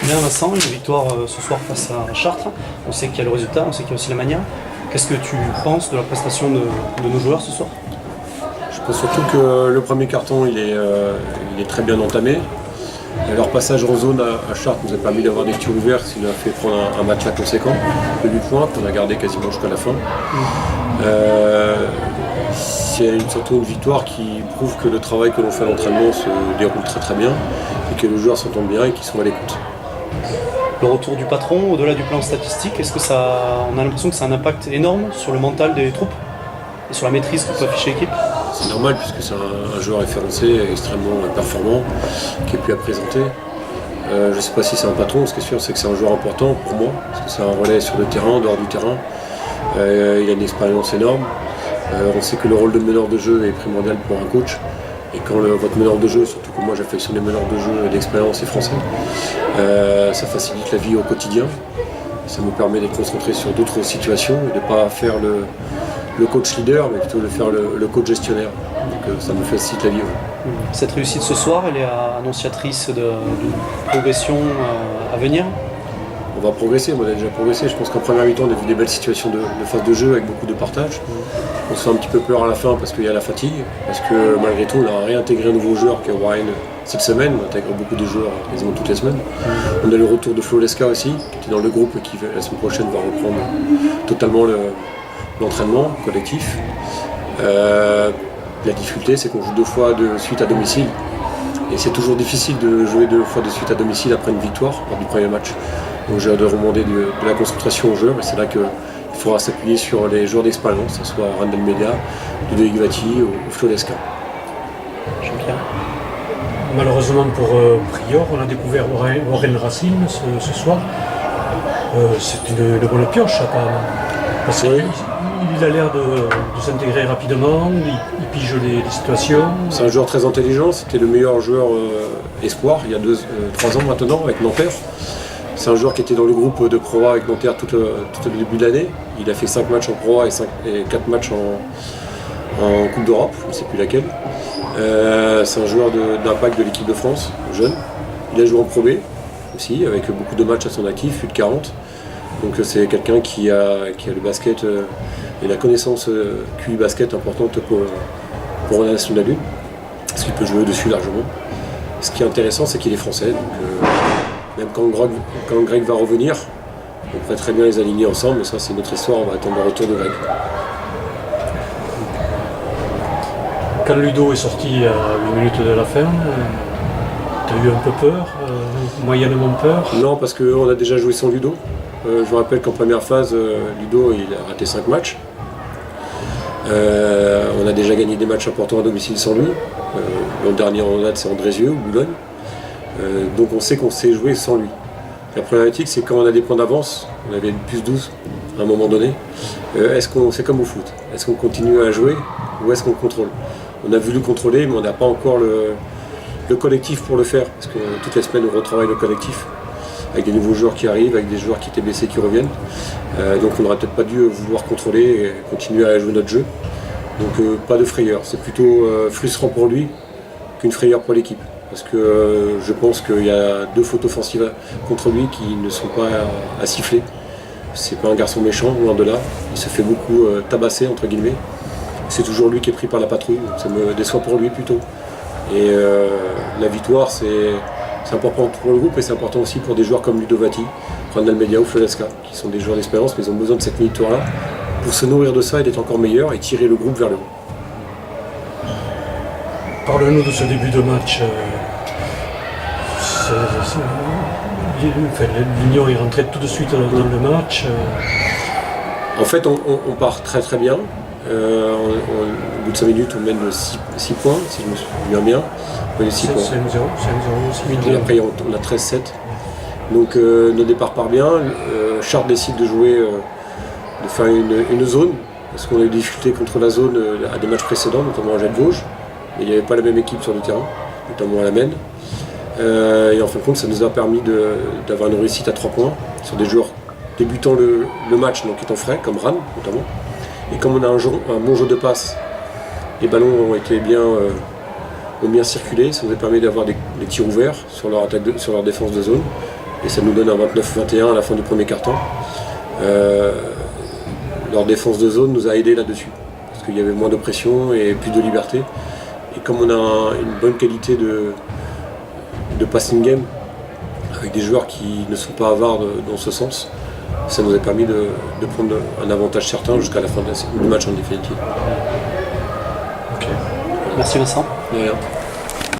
Bien Vincent, une victoire ce soir face à Chartres. On sait qu'il y a le résultat, on sait qu'il y a aussi la manière. Qu'est-ce que tu penses de la prestation de nos joueurs ce soir? Je pense surtout que le premier carton il est très bien entamé. Leur passage en zone à Chartres nous a permis d'avoir des tirs ouverts, ce qui nous a fait prendre un match à conséquent de 8 points qu'on a gardé quasiment jusqu'à la fin. C'est surtout une victoire qui prouve que le travail que l'on fait à l'entraînement se déroule très très bien et que les joueurs s'entendent bien et qu'ils sont à l'écoute. Le retour du patron, au-delà du plan statistique, est-ce que on a l'impression que ça a un impact énorme sur le mental des troupes et sur la maîtrise que peut afficher l'équipe? C'est normal puisque c'est un joueur référencé, extrêmement performant, qui est plus à présenter. Je ne sais pas si c'est un patron, ce qui est sûr c'est que c'est un joueur important pour moi, parce que c'est un relais sur le terrain, en dehors du terrain. Il a une expérience énorme. On sait que le rôle de meneur de jeu est primordial pour un coach. Et quand votre meneur de jeu, surtout que moi j'affectionne les meneurs de jeu d'expérience et français, ça facilite la vie au quotidien. Ça nous permet d'être concentrés sur d'autres situations et de ne pas faire le coach leader, mais plutôt de faire le coach gestionnaire. Donc ça me facilite la vie. Ouais. Cette réussite ce soir, elle est annonciatrice d'une progression à venir? On va progresser, on a déjà progressé. Je pense qu'en première mi-temps, on a vu des belles situations de phase de jeu avec beaucoup de partage. On se fait un petit peu peur à la fin parce qu'il y a la fatigue, parce que malgré tout, on a réintégré un nouveau joueur qui est Warren cette semaine. On intègre beaucoup de joueurs quasiment toutes les semaines. On a le retour de Flo Lesca aussi, qui était dans le groupe et qui la semaine prochaine va reprendre totalement l'entraînement collectif. La difficulté, c'est qu'on joue 2 fois de suite à domicile. Et c'est toujours difficile de jouer 2 fois de suite à domicile après une victoire lors du premier match. Donc j'ai hâte de demander de la concentration aux joueurs, et c'est là qu'il faudra s'appuyer sur les joueurs d'expérience, que ce soit Randall Media, Ludo Igvati ou Flo Lesca. Jean-Pierre. Malheureusement pour Prior, on a découvert Warren Racine ce soir. C'est une bonne pioche apparemment. Parce qu'il a l'air de s'intégrer rapidement, il pige les situations. C'est un joueur très intelligent, c'était le meilleur joueur espoir il y a 3 ans maintenant avec Nanterre. C'est un joueur qui était dans le groupe de Pro A avec Nanterre tout le début de l'année. Il a fait 5 matchs en Pro A et 4 matchs en Coupe d'Europe, je ne sais plus laquelle. C'est un joueur d'impact de l'équipe de France, jeune. Il a joué en Pro B aussi, avec beaucoup de matchs à son actif, plus de 40. Donc c'est quelqu'un qui a le basket et la connaissance QI basket importante pour la Nation de la Lune, parce qu'il peut jouer dessus largement. Ce qui est intéressant, c'est qu'il est français. Donc, même quand Greg va revenir, on pourrait très bien les aligner ensemble, mais ça c'est notre histoire, on va attendre le retour de Greg. Quand Ludo est sorti à 8 minutes de la fin, tu as eu un peu peur, moyennement peur? Non, parce qu'on a déjà joué sans Ludo. Je vous rappelle qu'en première phase, Ludo il a raté 5 matchs. On a déjà gagné des matchs importants à domicile sans lui. Le dernier en date c'est Andrézieux ou Boulogne. Donc on sait qu'on sait jouer sans lui. La problématique c'est quand on a des points d'avance, on avait une plus 12 à un moment donné, c'est comme au foot, est-ce qu'on continue à jouer ou est-ce qu'on contrôle? On a voulu contrôler mais on n'a pas encore le collectif pour le faire, parce que toutes les semaines on retravaille le collectif, avec des nouveaux joueurs qui arrivent, avec des joueurs qui étaient blessés qui reviennent. Donc on n'aurait peut-être pas dû vouloir contrôler et continuer à jouer notre jeu. Donc pas de frayeur, c'est plutôt frustrant pour lui qu'une frayeur pour l'équipe. Parce que je pense qu'il y a 2 fautes offensives contre lui qui ne sont pas à siffler. C'est pas un garçon méchant, loin de là. Il se fait beaucoup tabasser, entre guillemets. C'est toujours lui qui est pris par la patrouille, donc ça me déçoit pour lui plutôt. Et la victoire, c'est important pour le groupe et c'est important aussi pour des joueurs comme Ludo Vati, Randall Media ou Flo Lesca, qui sont des joueurs d'expérience, mais ils ont besoin de cette victoire-là pour se nourrir de ça et d'être encore meilleurs et tirer le groupe vers le haut. Parle-nous de ce début de match. L'Union est rentrée tout de suite dans le match. En fait, on part très très bien. Au bout de 5 minutes, on mène 6 points, si je me souviens bien. On mène 6 points. Et après, on a 13-7. Donc, notre départ part bien. Chartres décide de jouer, de faire une zone, parce qu'on a eu des difficultés contre la zone à des matchs précédents, notamment à Jette-Vosges. Mais il n'y avait pas la même équipe sur le terrain, notamment à la Maine. Et en fin de compte, ça nous a permis d'avoir une réussite à 3 points sur des joueurs débutant le match, donc étant frais, comme Ran notamment. Et comme on a un bon jeu de passe, les ballons ont été bien ont bien circulé, ça nous a permis d'avoir des tirs ouverts sur leur, sur leur défense de zone. Et ça nous donne un 29-21 à la fin du premier quart-temps. Leur défense de zone nous a aidés là-dessus, parce qu'il y avait moins de pression et plus de liberté. Et comme on a une bonne qualité de passing game, avec des joueurs qui ne sont pas avares dans ce sens, ça nous a permis de prendre un avantage certain jusqu'à la fin du match en définitive. Merci Vincent. De rien.